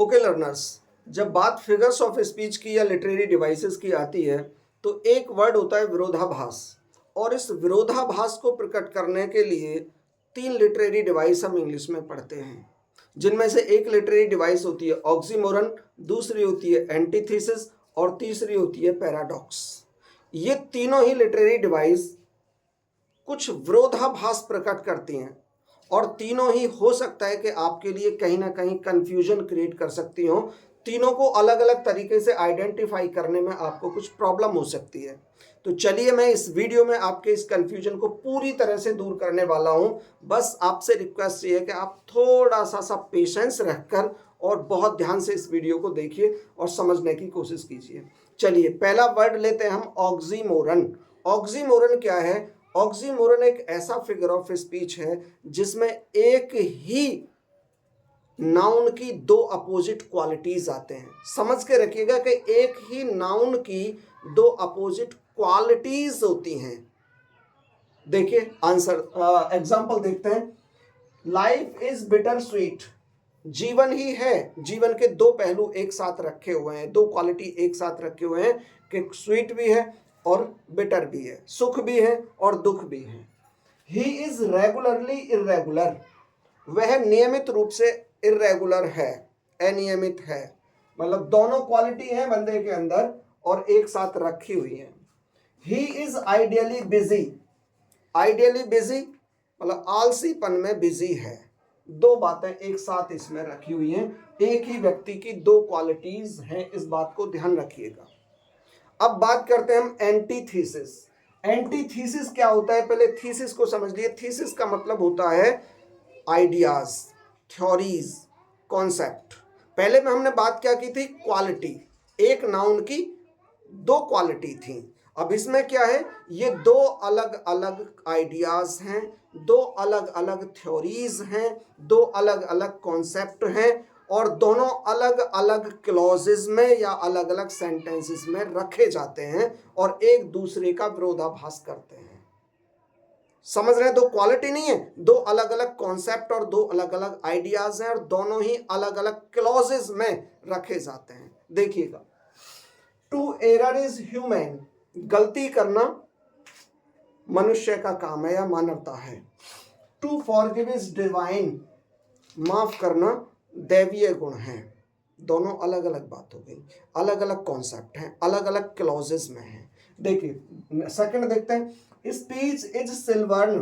Okay learners, जब बात figures of speech की या लिटरेरी डिवाइसेस की आती है तो एक वर्ड होता है विरोधाभास। और इस विरोधाभास को प्रकट करने के लिए तीन लिटरेरी डिवाइस हम इंग्लिश में पढ़ते हैं, जिनमें से एक लिटरेरी डिवाइस होती है ऑक्सीमोरन, दूसरी होती है एंटीथेसिस और तीसरी होती है पैराडॉक्स। ये तीनों ही लिटरेरी डिवाइस कुछ विरोधाभास प्रकट करती हैं और तीनों ही हो सकता है कि आपके लिए कहीं ना कहीं कंफ्यूजन क्रिएट कर सकती हो। तीनों को अलग अलग तरीके से आइडेंटिफाई करने में आपको कुछ प्रॉब्लम हो सकती है। तो चलिए मैं इस वीडियो में आपके इस कंफ्यूजन को पूरी तरह से दूर करने वाला हूं। बस आपसे रिक्वेस्ट ये है कि आप थोड़ा सा पेशेंस रखकर और बहुत ध्यान से इस वीडियो को देखिए और समझने की कोशिश कीजिए। चलिए पहला वर्ड लेते हैं हम ऑक्सीमोरन। ऑक्सीमोरन क्या है? ऑक्सीमोरन एक ऐसा फिगर ऑफ स्पीच है जिसमें एक ही नाउन की दो अपोजिट क्वालिटीज आते हैं। समझ के रखिएगा कि एक ही नाउन की दो अपोजिट क्वालिटीज होती हैं। देखिए आंसर एग्जांपल देखते हैं। Life is bitter sweet. जीवन ही है, जीवन के दो पहलू एक साथ रखे हुए हैं, दो क्वालिटी एक साथ रखे हुए हैं कि स्वीट भी है और बिटर भी है, सुख भी है और दुख भी है। He is regularly irregular. वह नियमित रूप से इर्रेगुलर है, अनियमित है। मतलब दोनों क्वालिटी है बंदे के अंदर और एक साथ रखी हुई है। He is ideally busy. Ideally busy मतलब आलसीपन में बिजी है। दो बातें एक साथ इसमें रखी हुई हैं। एक ही व्यक्ति की दो क्वालिटीज हैं, इस बात को ध्यान रखिएगा। अब बात करते हैं हम एंटीथीसिस। एंटीथीसिस क्या होता है? पहले थीसिस को समझ लिए। थीसिस का मतलब होता है आइडियाज, थ्योरीज, कॉन्सेप्ट। पहले में हमने बात क्या की थी? क्वालिटी। एक नाउन की दो क्वालिटी थी। अब इसमें क्या है? ये दो अलग अलग आइडियाज हैं, दो अलग अलग थ्योरीज हैं, दो अलग अलग कॉन्सेप्ट हैं और दोनों अलग अलग क्लॉजेज में या अलग अलग सेंटेंसेस में रखे जाते हैं और एक दूसरे का विरोधाभास करते हैं। समझ रहे हैं? दो क्वालिटी नहीं है, दो अलग अलग कॉन्सेप्ट और दो अलग अलग आइडियाज हैं और दोनों ही अलग अलग क्लॉजेज में रखे जाते हैं। देखिएगा, टू एरर इज ह्यूमन। गलती करना मनुष्य का काम है या मानवता है। To forgive is divine. माफ करना दैवीय गुण है। दोनों अलग अलग बात हो गई, अलग अलग कॉन्सेप्ट हैं, अलग अलग क्लॉजेस में हैं। देखिए सेकंड देखते हैं। Speech is silvern.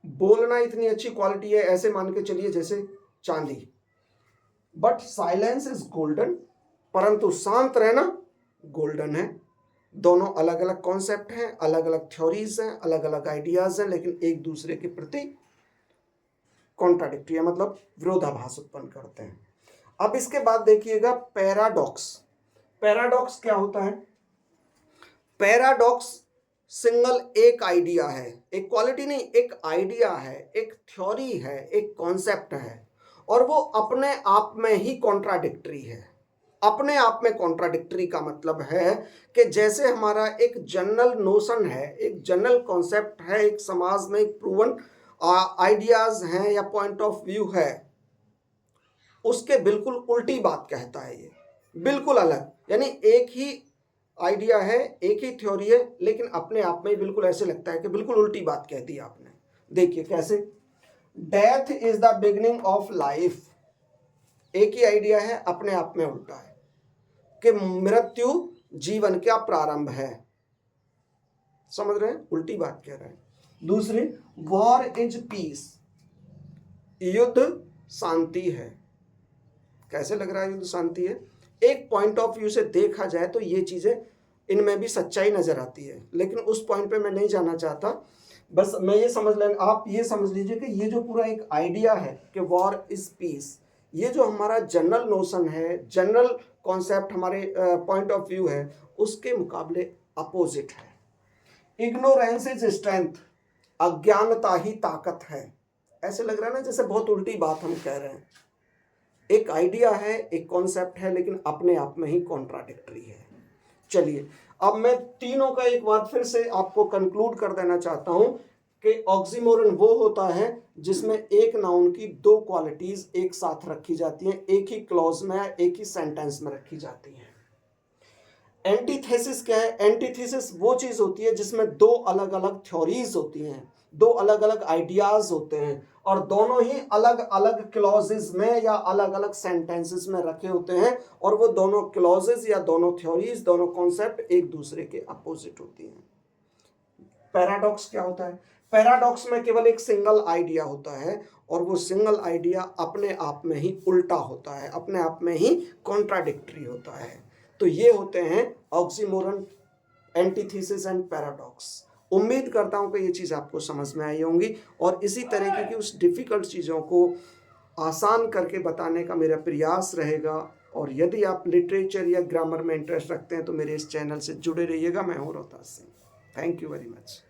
बोलना इतनी अच्छी क्वालिटी है, ऐसे मान के चलिए जैसे चांदी। But silence is golden. परंतु शांत रहना गोल्डन है। दोनों अलग अलग कॉन्सेप्ट हैं, अलग अलग थ्योरीज हैं, अलग अलग आइडियाज हैं, लेकिन एक दूसरे के प्रति कॉन्ट्राडिक्टरी है, मतलब विरोधाभास उत्पन्न करते हैं। अब इसके बाद देखिएगा पैराडॉक्स। पैराडॉक्स क्या होता है? पैराडॉक्स सिंगल एक आइडिया है, एक क्वालिटी नहीं, एक आइडिया है, एक थ्योरी है, एक कॉन्सेप्ट है और वो अपने आप में ही कॉन्ट्राडिक्टरी है। अपने आप में कॉन्ट्राडिक्टरी का मतलब है कि जैसे हमारा एक जनरल नोशन है, एक जनरल कॉन्सेप्ट है, एक समाज में एक प्रूवन आइडियाज हैं या पॉइंट ऑफ व्यू है, उसके बिल्कुल उल्टी बात कहता है ये, बिल्कुल अलग। यानी एक ही आइडिया है, एक ही थ्योरी है, लेकिन अपने आप में बिल्कुल ऐसे लगता है कि बिल्कुल उल्टी बात कह दी आपने। देखिए कैसे। Death is the beginning of life. एक ही आइडिया है, अपने आप में उल्टा है कि मृत्यु जीवन का प्रारंभ है। समझ रहे हैं? उल्टी बात कह रहा है। दूसरी, वॉर इज पीस। युद्ध शांति है। कैसे लग रहा है युद्ध शांति है? एक पॉइंट ऑफ व्यू से देखा जाए तो ये चीजें, इनमें भी सच्चाई नजर आती है, लेकिन उस पॉइंट पे मैं नहीं जाना चाहता। बस मैं ये समझ लें, आप ये समझ लीजिए कि ये जो पूरा एक आइडिया है कि वॉर इज पीस, ये जो हमारा जनरल नोशन है, जनरल कॉन्सेप्ट, हमारे पॉइंट ऑफ व्यू है, उसके मुकाबले अपोजिट है। Ignorance is strength. अज्ञानता ही ताकत है। ऐसे लग रहा है ना जैसे बहुत उल्टी बात हम कह रहे हैं। एक आइडिया है, एक कॉन्सेप्ट है, लेकिन अपने आप में ही कॉन्ट्राडिक्टरी है। चलिए अब मैं तीनों का एक बार फिर से आपको कंक्लूड कर देना चाहता हूं कि ऑक्सीमोरन वो होता है जिसमें एक नाउन की दो क्वालिटीज एक साथ रखी जाती हैं, एक ही क्लॉज में, एक ही सेंटेंस में रखी जाती हैं। एंटीथेसिस क्या है? एंटीथेसिस वो चीज होती है जिसमें दो अलग अलग थ्योरीज होती हैं, दो अलग अलग आइडियाज होते हैं और दोनों ही अलग अलग क्लॉजेस में या अलग अलग सेंटेंसेस में रखे होते हैं और वो दोनों क्लॉजेस या दोनों थ्योरीज, दोनों कॉन्सेप्ट एक दूसरे के अपोजिट होती हैं। पैराडॉक्स क्या होता है? पैराडॉक्स में केवल एक सिंगल आइडिया होता है और वो सिंगल आइडिया अपने आप में ही उल्टा होता है, अपने आप में ही कॉन्ट्राडिक्टरी होता है। तो ये होते हैं ऑक्सीमोरन, एंटीथेसिस एंड पैराडॉक्स। उम्मीद करता हूं कि ये चीज़ आपको समझ में आई होंगी और इसी तरीके की उस डिफ़िकल्ट चीज़ों को आसान करके बताने का मेरा प्रयास रहेगा। और यदि आप लिटरेचर या ग्रामर में इंटरेस्ट रखते हैं तो मेरे इस चैनल से जुड़े रहिएगा। मैं हूं Rohtas Singh. Thank you very much.